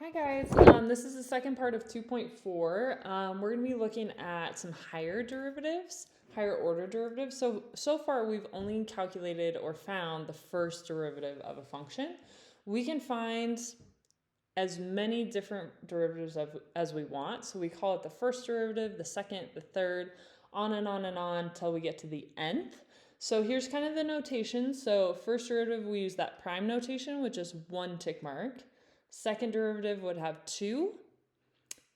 Hi guys, this is the second part of 2.4. We're going to be looking at some higher derivatives, higher order derivatives. So far we've only calculated or found the first derivative of a function. We can find as many different derivatives as we want. So we call it the first derivative, the second, the third, on and on and on until we get to the nth. So here's kind of the notation. So first derivative, we use that prime notation, which is one tick mark. Second derivative would have two,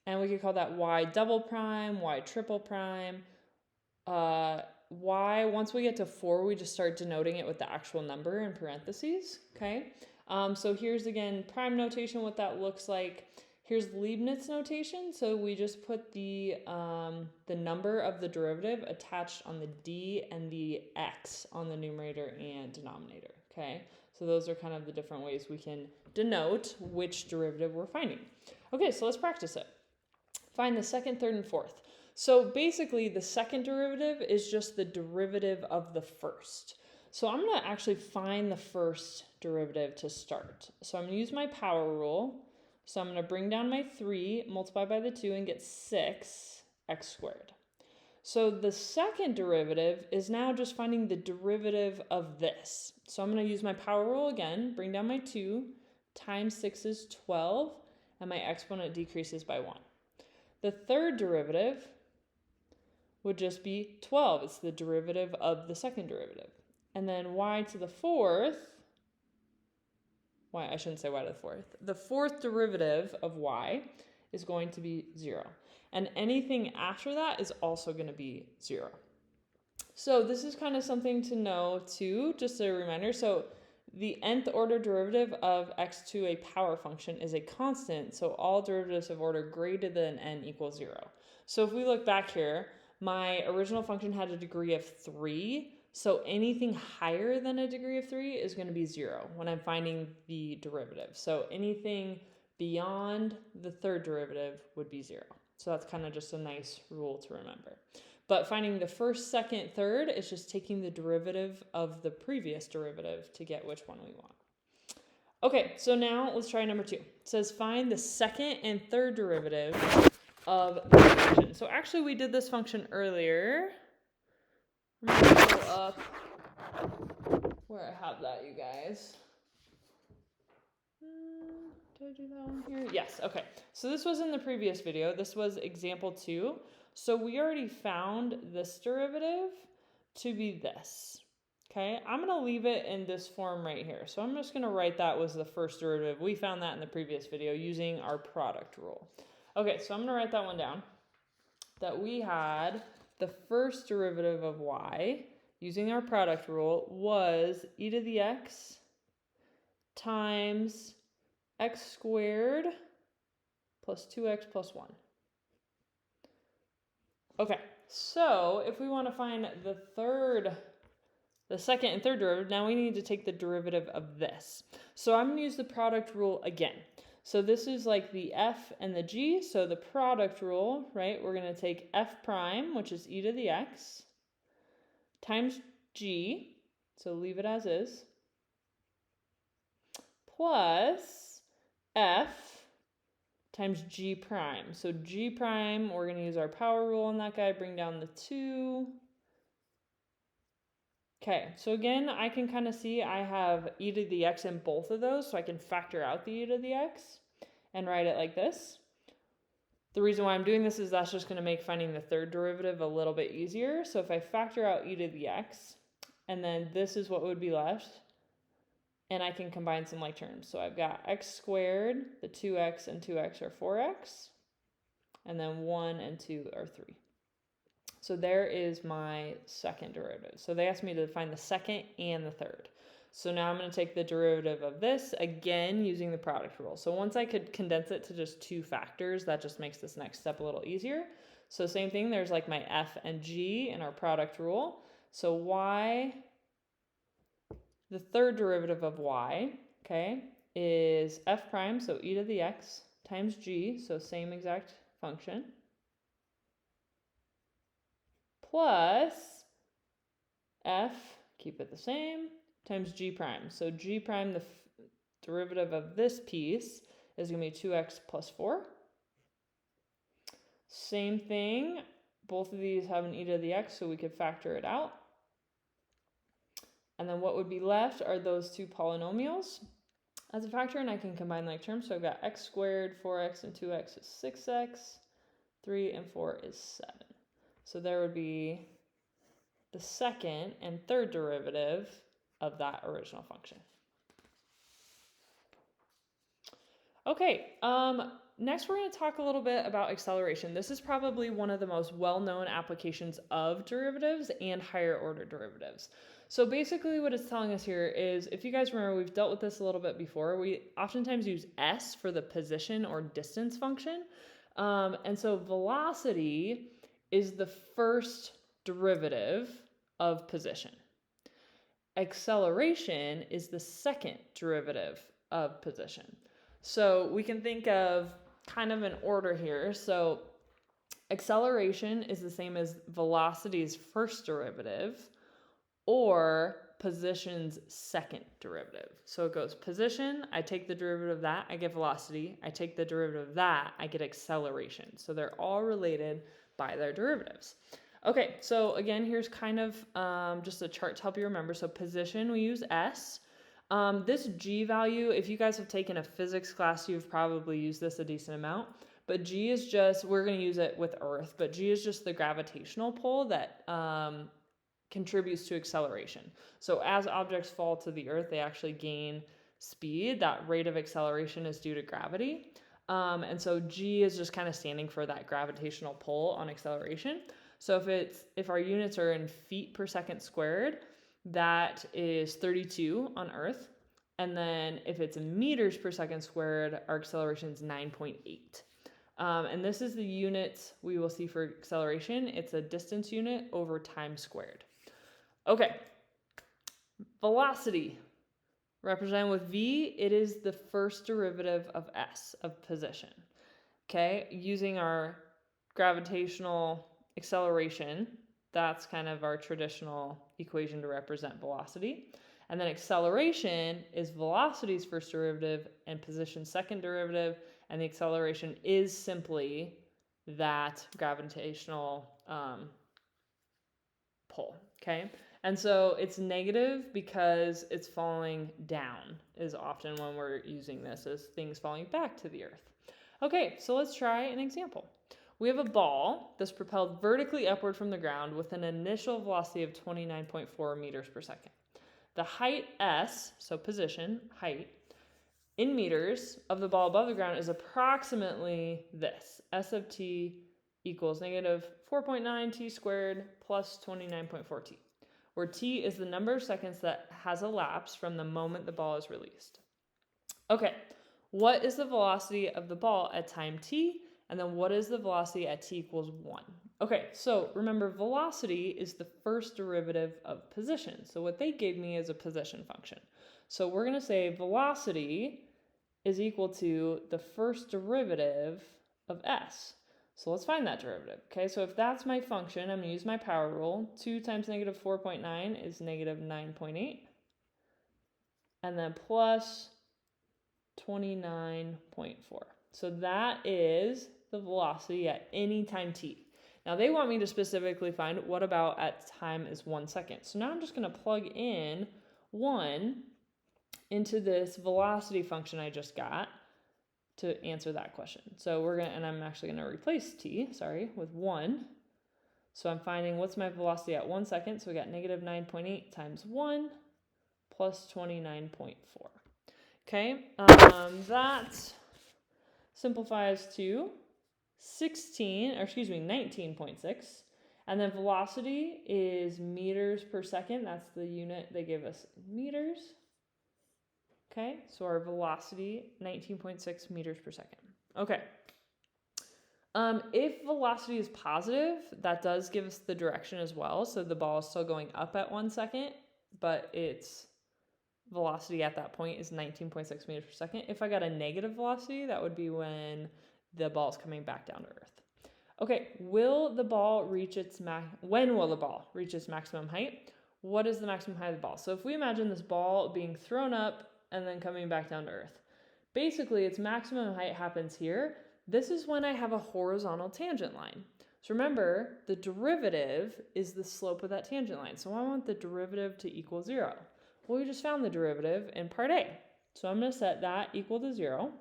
and we could call that y double prime, y triple prime. Y, once we get to 4, we just start denoting it with the actual number in parentheses, okay? So here's again prime notation, what that looks like. Here's Leibniz notation, so we just put the number of the derivative attached on the d and the x on the numerator and denominator, okay? So those are kind of the different ways we can denote which derivative we're finding. Okay, so let's practice it. Find the second, third, and fourth. So basically, the second derivative is just the derivative of the first. So I'm going to actually find the first derivative to start. So I'm going to use my power rule. So I'm going to bring down my 3, multiply by the 2, and get 6x squared. So the second derivative is now just finding the derivative of this. So I'm going to use my power rule again, bring down my 2, times 6 is 12, and my exponent decreases by 1. The third derivative would just be 12. It's the derivative of the second derivative. And then y to the fourth, I shouldn't say y to the fourth. The fourth derivative of y is going to be 0. And anything after that is also going to be 0. So this is kind of something to know too, just a reminder. So the nth order derivative of x to a power function is a constant, so all derivatives of order greater than n equals 0. So if we look back here, my original function had a degree of 3, so anything higher than a degree of 3 is going to be 0 when I'm finding the derivative. So anything beyond the third derivative would be 0. So that's kind of just a nice rule to remember. But finding the first, second, third is just taking the derivative of the previous derivative to get which one we want. Okay, so now let's try number 2. It says find the second and third derivative of the function. So actually we did this function earlier. I'm going to go up where I have that, you guys. Did I do that one here? Yes, okay. So this was in the previous video. This was example 2. So we already found this derivative to be this. Okay, I'm going to leave it in this form right here. So I'm just going to write that was the first derivative. We found that in the previous video using our product rule. Okay, so I'm going to write that one down. That we had the first derivative of y using our product rule was e to the x times x squared plus 2x plus 1. Okay, so if we want to find the second and third derivative, now we need to take the derivative of this. So I'm going to use the product rule again. So this is like the f and the g, so the product rule, right? We're going to take f prime, which is e to the x, times g, so leave it as is, plus f times g prime. So g prime, we're going to use our power rule on that guy, bring down the 2. Okay, so again, I can kind of see I have e to the x in both of those, so I can factor out the e to the x and write it like this. The reason why I'm doing this is that's just going to make finding the third derivative a little bit easier. So if I factor out e to the x, and then this is what would be left, and I can combine some like terms. So I've got x squared, the 2x and 2x are 4x, and then 1 and 2 are 3. So there is my second derivative. So they asked me to find the second and the third. So now I'm going to take the derivative of this, again, using the product rule. So once I could condense it to just 2 factors, that just makes this next step a little easier. So same thing, there's like my f and g in our product rule. So y, the third derivative of y, okay, is f prime, so e to the x, times g, so same exact function, plus f, keep it the same, times g prime. So g prime, the derivative of this piece, is going to be 2x plus 4. Same thing, both of these have an e to the x, so we could factor it out. And then what would be left are those two polynomials as a factor, and I can combine like terms. So I've got x squared, 4x, and 2x is 6x, 3 and 4 is 7. So there would be the second and third derivative of that original function. Okay, next we're going to talk a little bit about acceleration. This is probably one of the most well-known applications of derivatives and higher order derivatives. So basically what it's telling us here is, if you guys remember, we've dealt with this a little bit before, we oftentimes use s for the position or distance function. And so velocity is the first derivative of position. Acceleration is the second derivative of position. So we can think of kind of an order here. So acceleration is the same as velocity's first derivative or position's second derivative. So it goes position, I take the derivative of that, I get velocity. I take the derivative of that, I get acceleration. So they're all related by their derivatives. Okay, so again, here's kind of just a chart to help you remember. So position, we use s. This g value, if you guys have taken a physics class, you've probably used this a decent amount. But g is just, we're going to use it with Earth, but g is just the gravitational pull that contributes to acceleration. So as objects fall to the Earth, they actually gain speed. That rate of acceleration is due to gravity. And so g is just kind of standing for that gravitational pull on acceleration. So if our units are in feet per second squared, that is 32 on Earth. And then if it's in meters per second squared, our acceleration is 9.8. And this is the units we will see for acceleration. It's a distance unit over time squared. Okay, velocity, represented with v, it is the first derivative of s, of position. Okay, using our gravitational acceleration, that's kind of our traditional equation to represent velocity. And then acceleration is velocity's first derivative and position's second derivative, and the acceleration is simply that gravitational pull, okay? And so it's negative because it's falling down is often when we're using this as things falling back to the Earth. Okay, so let's try an example. We have a ball that's propelled vertically upward from the ground with an initial velocity of 29.4 meters per second. The height s, so position, height, in meters of the ball above the ground is approximately this. S of t equals negative 4.9 t squared plus 29.4 t, where t is the number of seconds that has elapsed from the moment the ball is released. Okay, what is the velocity of the ball at time t? And then what is the velocity at t equals 1? Okay, so remember, velocity is the first derivative of position. So what they gave me is a position function. So we're going to say velocity is equal to the first derivative of s. So let's find that derivative. Okay, so if that's my function, I'm going to use my power rule. 2 times negative 4.9 is negative 9.8. And then plus 29.4. So that is the velocity at any time t. Now they want me to specifically find what about at time is 1 second. So now I'm just going to plug in 1 into this velocity function I just got to answer that question. So and I'm actually going to replace t, with 1. So I'm finding what's my velocity at 1 second. So we got negative 9.8 times 1 plus 29.4. Okay, that simplifies to 19.6. And then velocity is meters per second. That's the unit they gave us, meters. Okay, so our velocity, 19.6 meters per second. Okay. If velocity is positive, that does give us the direction as well. So the ball is still going up at 1 second, but its velocity at that point is 19.6 meters per second. If I got a negative velocity, that would be when the ball is coming back down to Earth. Okay, when will the ball reach its maximum height? What is the maximum height of the ball? So if we imagine this ball being thrown up and then coming back down to Earth, Basically, its maximum height happens here. This is when I have a horizontal tangent line. So remember, the derivative is the slope of that tangent line. So I want the derivative to equal 0. Well, we just found the derivative in part A. So I'm going to set that equal to 0.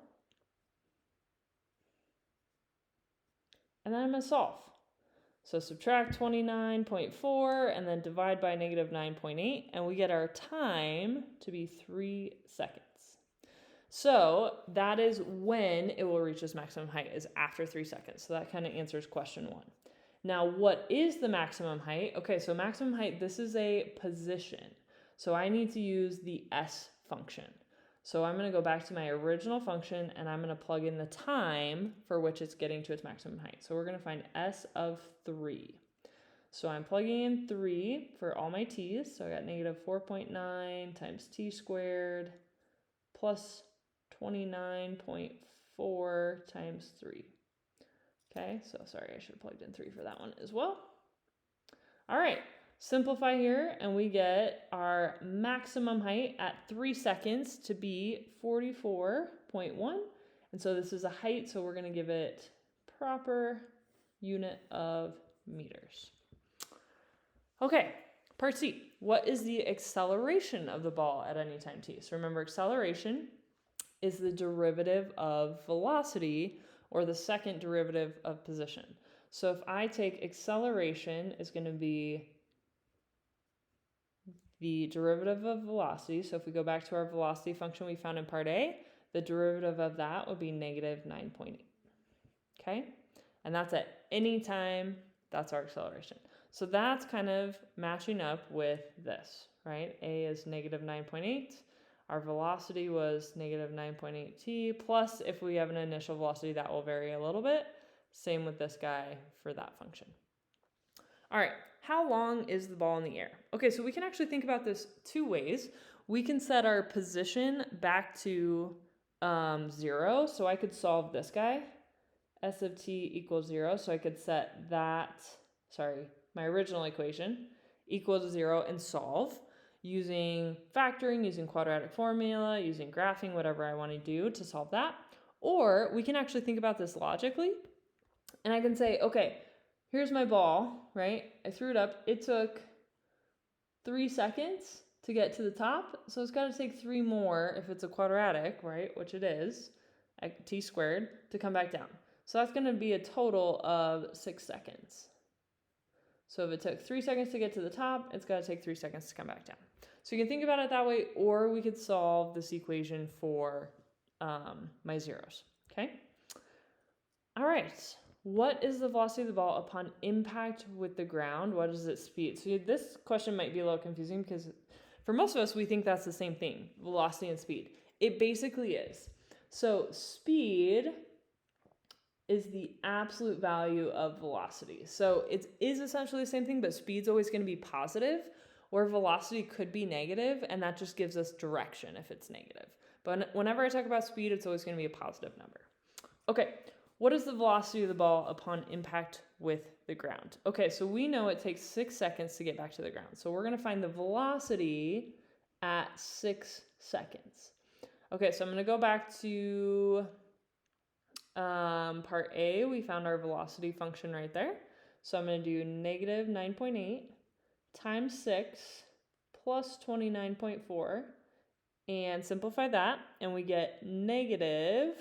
And then I'm going to solve. So subtract 29.4 and then divide by negative 9.8, and we get our time to be 3 seconds. So that is when it will reach its maximum height, is after 3 seconds. So that kind of answers question 1. Now, what is the maximum height? Okay, so maximum height, this is a position. So I need to use the S function. So I'm going to go back to my original function and I'm going to plug in the time for which it's getting to its maximum height. So we're going to find S of 3. So I'm plugging in 3 for all my t's. So I got negative 4.9 times t squared plus 29.4 times 3. Okay, so sorry, I should have plugged in 3 for that one as well. All right. Simplify here, and we get our maximum height at 3 seconds to be 44.1. And so this is a height, so we're going to give it proper unit of meters. Okay, part C. What is the acceleration of the ball at any time t? So remember, acceleration is the derivative of velocity, or the second derivative of position. So if I take acceleration is going to be the derivative of velocity. So if we go back to our velocity function we found in part A, the derivative of that would be negative 9.8. Okay? And that's at any time, that's our acceleration. So that's kind of matching up with this, right? A is negative 9.8. Our velocity was negative 9.8 t, plus if we have an initial velocity, that will vary a little bit. Same with this guy for that function. All right, how long is the ball in the air? Okay, so we can actually think about this 2 ways. We can set our position back to 0. So I could solve this guy, S of t equals 0. So I could set that, my original equation, equal to 0 and solve using factoring, using quadratic formula, using graphing, whatever I want to do to solve that. Or we can actually think about this logically. And I can say, okay, here's my ball, right? I threw it up. It took 3 seconds to get to the top. So it's got to take 3 more if it's a quadratic, right? Which it is, at t squared, to come back down. So that's going to be a total of 6 seconds. So if it took 3 seconds to get to the top, it's got to take 3 seconds to come back down. So you can think about it that way, or we could solve this equation for my zeros, okay? All right. What is the velocity of the ball upon impact with the ground? What is its speed? So this question might be a little confusing because for most of us, we think that's the same thing, velocity and speed. It basically is. So speed is the absolute value of velocity. So it is essentially the same thing, but speed's always going to be positive, where velocity could be negative, and that just gives us direction if it's negative. But whenever I talk about speed, it's always going to be a positive number. Okay. What is the velocity of the ball upon impact with the ground? Okay, so we know it takes 6 seconds to get back to the ground. So we're going to find the velocity at 6 seconds. Okay, so I'm going to go back to part A. We found our velocity function right there. So I'm going to do negative 9.8 times 6 plus 29.4 and simplify that. And we get negative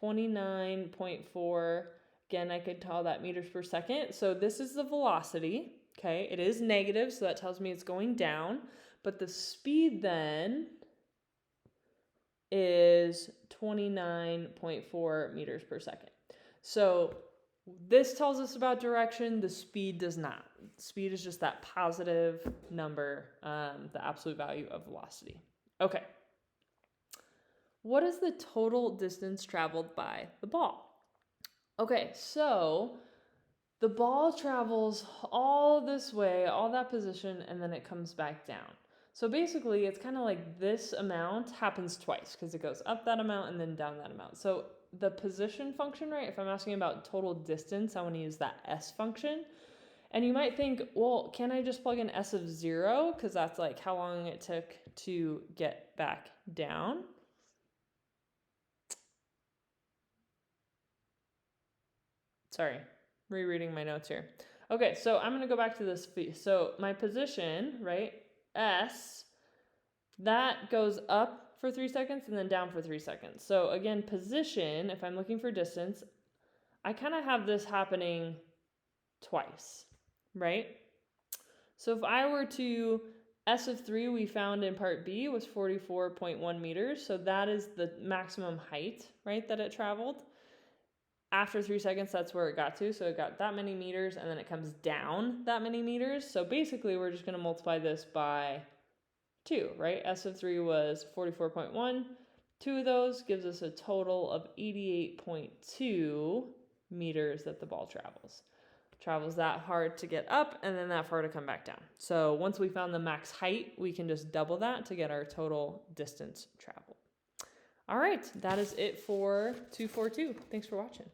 29.4. Again, I could call that meters per second. So this is the velocity. Okay, it is negative, so that tells me it's going down. But the speed then is 29.4 meters per second. So this tells us about direction. The speed does not. Speed is just that positive number, the absolute value of velocity. Okay. What is the total distance traveled by the ball? Okay, so the ball travels all this way, all that position, and then it comes back down. So basically, it's kind of like this amount happens twice because it goes up that amount and then down that amount. So the position function, right, if I'm asking about total distance, I want to use that S function. And you might think, well, can I just plug in S of 0? Because that's like how long it took to get back down. Sorry, rereading my notes here. Okay, so I'm going to go back to this. So my position, right, S, that goes up for 3 seconds and then down for 3 seconds. So again, position, if I'm looking for distance, I kind of have this happening twice, right? So if I were to, S of 3 we found in part B was 44.1 meters. So that is the maximum height, right, that it traveled. After 3 seconds, that's where it got to. So it got that many meters and then it comes down that many meters. So basically we're just going to multiply this by 2, right? S of 3 was 44.1. 2 of those gives us a total of 88.2 meters that the ball travels. Travels that hard to get up and then that far to come back down. So once we found the max height, we can just double that to get our total distance traveled. All right, that is it for 242. Thanks for watching.